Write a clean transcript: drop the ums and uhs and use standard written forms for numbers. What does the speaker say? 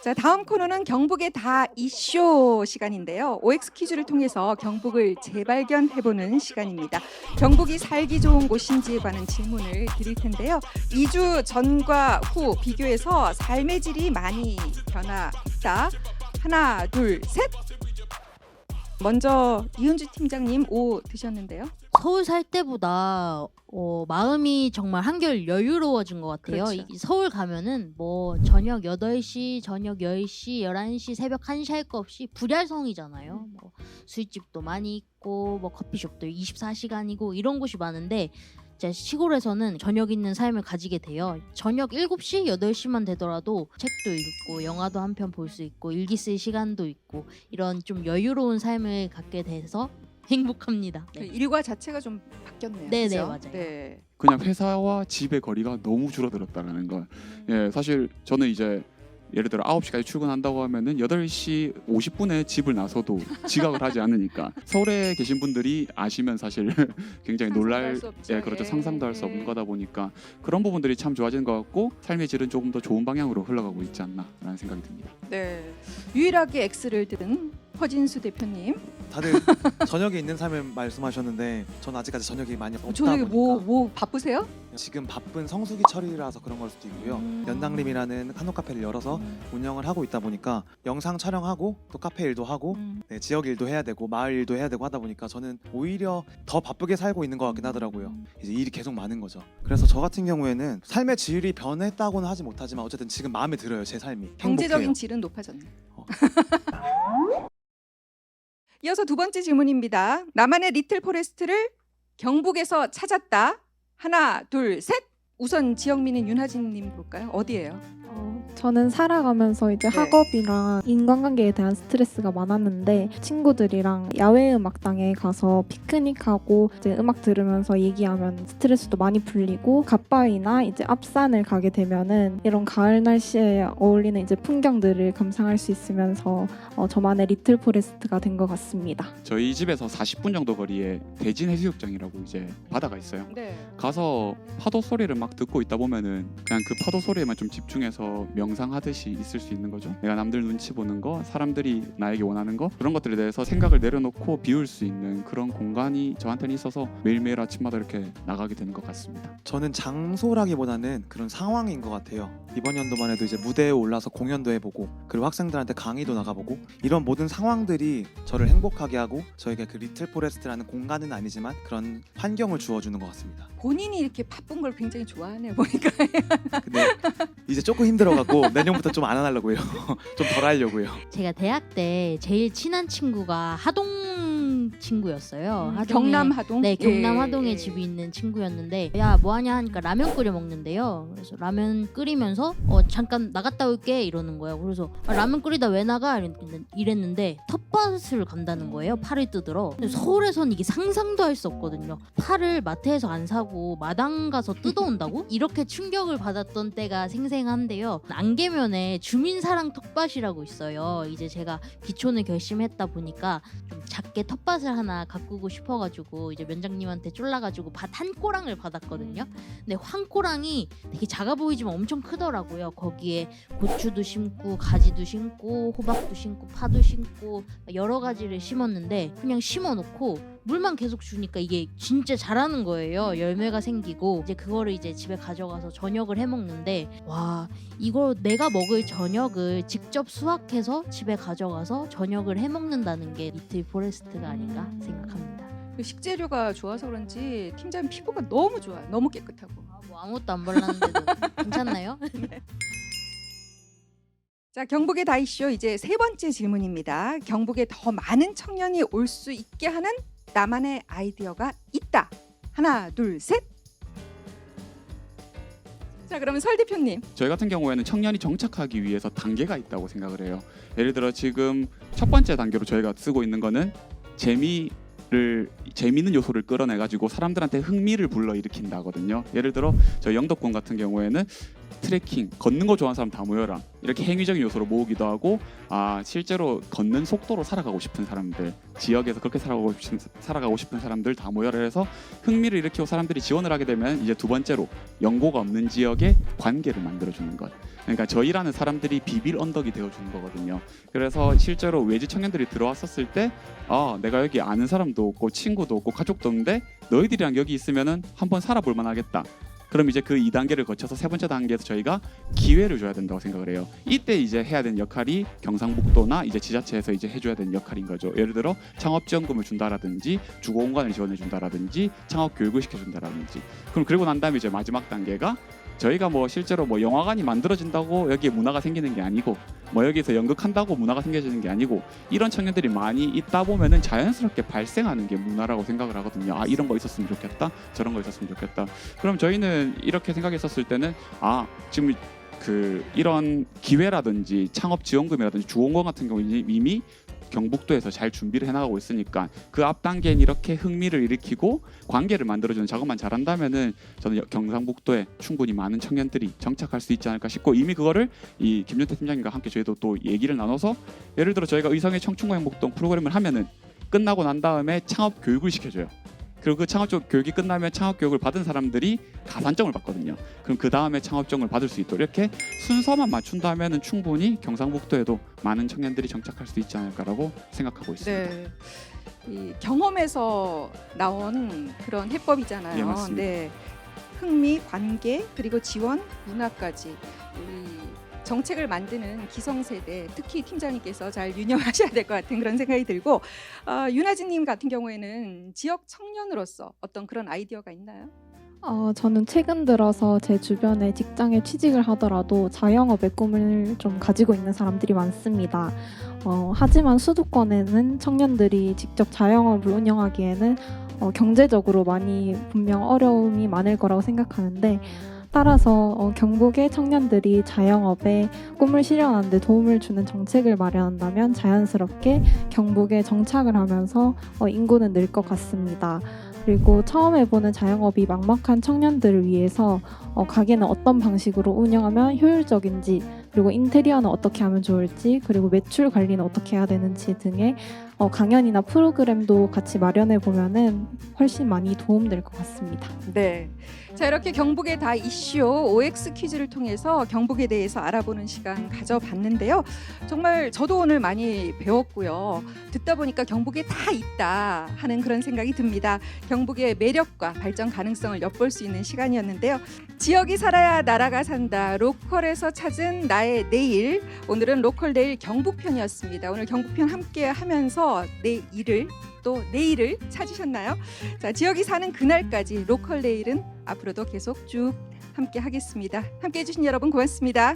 자, 다음 코너는 경북의 다 이쇼 시간인데요. OX 퀴즈를 통해서 경북을 재발견해보는 시간입니다. 경북이 살기 좋은 곳인지에 관한 질문을 드릴 텐데요. 2주 전과 후 비교해서 삶의 질이 많이 변화했다. 하나, 둘, 셋. 먼저 이은주 팀장님 오 드셨는데요. 서울 살 때보다 마음이 정말 한결 여유로워진 것 같아요. 그렇죠. 서울 가면은 뭐 저녁 8시, 저녁 10시, 11시, 새벽 1시 할 거 없이 불야성이잖아요. 뭐 술집도 많이 있고 뭐 커피숍도 24시간이고 이런 곳이 많은데 진짜 시골에서는 저녁 있는 삶을 가지게 돼요. 저녁 7시, 8시만 되더라도 책도 읽고 영화도 한 편 볼 수 있고 일기 쓸 시간도 있고 이런 좀 여유로운 삶을 갖게 돼서 행복합니다. 그 네. 일과 자체가 좀 바뀌었네요. 네, 그죠? 네, 맞아요. 네. 그냥 회사와 집의 거리가 너무 줄어들었다는 걸. 예, 사실 저는 이제 예를 들어 9시까지 출근한다고 하면은 8시 50분에 집을 나서도 지각을 하지 않으니까 서울에 계신 분들이 아시면 사실 굉장히 상상도 놀랄 할 수 없죠. 예, 그렇죠. 예, 상상도 할 수 예. 없는 거다 보니까 그런 부분들이 참 좋아진 것 같고 삶의 질은 조금 더 좋은 방향으로 흘러가고 있지 않나라는 생각이 듭니다. 네. 유일하게 X를 든 허진수 대표님. 다들 저녁에 있는 삶을 말씀하셨는데 전 아직까지 저녁이 많이 없다 저녁에 보니까 뭐 바쁘세요? 지금 바쁜 성수기 철이라서 그런 걸 수도 있고요. 연당림이라는 한옥 카페를 열어서 운영을 하고 있다 보니까 영상 촬영하고 또 카페 일도 하고 네, 지역 일도 해야 되고 마을 일도 해야 되고 하다 보니까 저는 오히려 더 바쁘게 살고 있는 것 같긴 하더라고요. 이제 일이 계속 많은 거죠. 그래서 저 같은 경우에는 삶의 질이 변했다고는 하지 못하지만 어쨌든 지금 마음에 들어요. 제 삶이 경제적인 행복해요. 질은 높아졌네. 어. 이어서 두 번째 질문입니다. 나만의 리틀 포레스트를 경북에서 찾았다. 하나, 둘, 셋. 우선 지역민인 윤하진님 볼까요? 어디예요? 저는 살아가면서 이제 네. 학업이랑 인간관계에 대한 스트레스가 많았는데 친구들이랑 야외 음악당에 가서 피크닉하고 이제 음악 들으면서 얘기하면 스트레스도 많이 풀리고 갓바위나 이제 앞산을 가게 되면은 이런 가을 날씨에 어울리는 이제 풍경들을 감상할 수 있으면서 저만의 리틀 포레스트가 된 것 같습니다. 저희 집에서 40분 정도 거리에 대진 해수욕장이라고 이제 바다가 있어요. 네. 가서 파도 소리를 막 듣고 있다 보면은 그냥 그 파도 소리에만 좀 집중해서 명상하듯이 있을 수 있는 거죠. 내가 남들 눈치 보는 거, 사람들이 나에게 원하는 거 그런 것들에 대해서 생각을 내려놓고 비울 수 있는 그런 공간이 저한테는 있어서 매일매일 아침마다 이렇게 나가게 되는 것 같습니다. 저는 장소라기보다는 그런 상황인 것 같아요. 이번 연도만 해도 이제 무대에 올라서 공연도 해보고 그리고 학생들한테 강의도 나가보고 이런 모든 상황들이 저를 행복하게 하고 저에게 그 리틀 포레스트라는 공간은 아니지만 그런 환경을 주어주는 것 같습니다. 본인이 이렇게 바쁜 걸 굉장히 좋아하네요. 보니까. 근데 이제 조금 힘들어갖고 내년부터 좀 안 하려고요. 좀 덜 하려고요. 제가 대학 때 제일 친한 친구가 하동 친구였어요. 하동에- 경남 하동. 네, 경남 예, 하동에 예. 집이 있는 친구였는데 야 뭐하냐 하니까 라면 끓여 먹는데요. 그래서 라면 끓이면서 잠깐 나갔다 올게 이러는 거예요. 그래서 라면 끓이다 왜 나가 이랬는데 텃밭을 간다는 거예요. 파를 뜯으러. 근데 서울에선 이게 상상도 할 수 없거든요. 파를 마트에서 안 사고 마당 가서 뜯어온다고? 이렇게 충격을 받았던 때가 생생한데요. 안개면에 주민사랑 텃밭이라고 있어요. 이제 제가 귀촌을 결심했다 보니까 좀 작게 텃밭을 하나 가꾸고 싶어가지고 이제 면장님한테 쫄라가지고 밭 한 꼬랑을 받았거든요. 근데 한 꼬랑이 되게 작아 보이지만 엄청 크더라고요. 거기에 고추도 심고 가지도 심고 호박도 심고 파도 심고 여러 가지를 심었는데 그냥 심어놓고 물만 계속 주니까 이게 진짜 자라는 거예요. 열매가 생기고 이제 그거를 이제 집에 가져가서 저녁을 해 먹는데 와 이거 내가 먹을 저녁을 직접 수확해서 집에 가져가서 저녁을 해 먹는다는 게 리틀 포레스트가 아닌가 생각합니다. 그 식재료가 좋아서 그런지 팀장 피부가 너무 좋아요. 너무 깨끗하고. 뭐 아무것도 안 발랐는데도 괜찮나요? 자, 경북의 다이쇼 이제 세 번째 질문입니다. 경북에 더 많은 청년이 올 수 있게 하는 나만의 아이디어가 있다. 하나, 둘, 셋. 자, 그러면 설 대표님. 저희 같은 경우에는 청년이 정착하기 위해서 단계가 있다고 생각을 해요. 예를 들어 지금 첫 번째 단계로 저희가 쓰고 있는 거는 재미를 재미있는 요소를 끌어내가지고 사람들한테 흥미를 불러일으킨다거든요. 예를 들어 저희 영덕권 같은 경우에는 트레킹, 걷는 거 좋아하는 사람 다 모여라 이렇게 행위적인 요소로 모으기도 하고 실제로 걷는 속도로 살아가고 싶은 사람들, 지역에서 그렇게 살아가고 싶은 사람들 다 모여라 해서 흥미를 일으키고 사람들이 지원을 하게 되면 이제 두 번째로 연고가 없는 지역에 관계를 만들어주는 것. 그러니까 저희라는 사람들이 비빌 언덕이 되어주는 거거든요. 그래서 실제로 외지 청년들이 들어왔었을 때 내가 여기 아는 사람도 없고 친구도 없고 가족도 없는데 너희들이랑 여기 있으면은 한번 살아볼 만하겠다. 그럼 이제 그 2단계를 거쳐서 세 번째 단계에서 저희가 기회를 줘야 된다고 생각을 해요. 이때 이제 해야 되는 역할이 경상북도나 이제 지자체에서 이제 해줘야 되는 역할인 거죠. 예를 들어 창업지원금을 준다라든지 주거공간을 지원해 준다라든지 창업 교육을 시켜준다라든지. 그럼 그리고 난 다음에 이제 마지막 단계가 저희가 뭐 실제로 뭐 영화관이 만들어진다고 여기에 문화가 생기는 게 아니고 뭐 여기서 연극한다고 문화가 생겨지는 게 아니고 이런 청년들이 많이 있다 보면은 자연스럽게 발생하는 게 문화라고 생각을 하거든요. 이런 거 있었으면 좋겠다, 저런 거 있었으면 좋겠다. 그럼 저희는 이렇게 생각했었을 때는 지금 이런 기회라든지 창업 지원금이라든지 주공공 같은 경우는 이미 경북도에서 잘 준비를 해나가고 있으니까 그 앞 단계는 이렇게 흥미를 일으키고 관계를 만들어주는 작업만 잘한다면은 저는 경상북도에 충분히 많은 청년들이 정착할 수 있지 않을까 싶고 이미 그거를 이 김준태 팀장님과 함께 저희도 또 얘기를 나눠서 예를 들어 저희가 의성의 청춘고행복동 프로그램을 하면은 끝나고 난 다음에 창업 교육을 시켜줘요. 그리고 그 창업 교육이 끝나면 창업 교육을 받은 사람들이 가산점을 받거든요. 그럼 그 다음에 창업점을 받을 수 있도록 이렇게 순서만 맞춘다면은 충분히 경상북도에도 많은 청년들이 정착할 수 있지 않을까라고 생각하고 있습니다. 네. 이 경험에서 나온 그런 해법이잖아요. 예, 맞습니다. 네. 흥미, 관계, 그리고 지원, 문화까지 이 정책을 만드는 기성세대, 특히 팀장님께서 잘 운영하셔야 될 것 같은 그런 생각이 들고 윤하진님 같은 경우에는 지역 청년으로서 어떤 그런 아이디어가 있나요? 저는 최근 들어서 제 주변에 직장에 취직을 하더라도 자영업의 꿈을 좀 가지고 있는 사람들이 많습니다. 하지만 수도권에는 청년들이 직접 자영업을 운영하기에는 경제적으로 많이 분명 어려움이 많을 거라고 생각하는데 따라서 경북의 청년들이 자영업에 꿈을 실현하는 데 도움을 주는 정책을 마련한다면 자연스럽게 경북에 정착을 하면서 인구는 늘 것 같습니다. 그리고 처음 해보는 자영업이 막막한 청년들을 위해서 가게는 어떤 방식으로 운영하면 효율적인지 그리고 인테리어는 어떻게 하면 좋을지 그리고 매출 관리는 어떻게 해야 되는지 등의 강연이나 프로그램도 같이 마련해 보면은 훨씬 많이 도움될 것 같습니다. 네. 자, 이렇게 경북의 다 이슈 OX 퀴즈를 통해서 경북에 대해서 알아보는 시간 가져봤는데요. 정말 저도 오늘 많이 배웠고요. 듣다 보니까 경북에 다 있다 하는 그런 생각이 듭니다. 경북의 매력과 발전 가능성을 엿볼 수 있는 시간이었는데요. 지역이 살아야 나라가 산다. 로컬에서 찾은 나의 내일. 오늘은 로컬 내일 경북편이었습니다. 오늘 경북편 함께 하면서 내일을 또 내일을 찾으셨나요? 자, 지역이 사는 그날까지 로컬 내일은 앞으로도 계속 쭉 함께 하겠습니다. 함께 해주신 여러분 고맙습니다.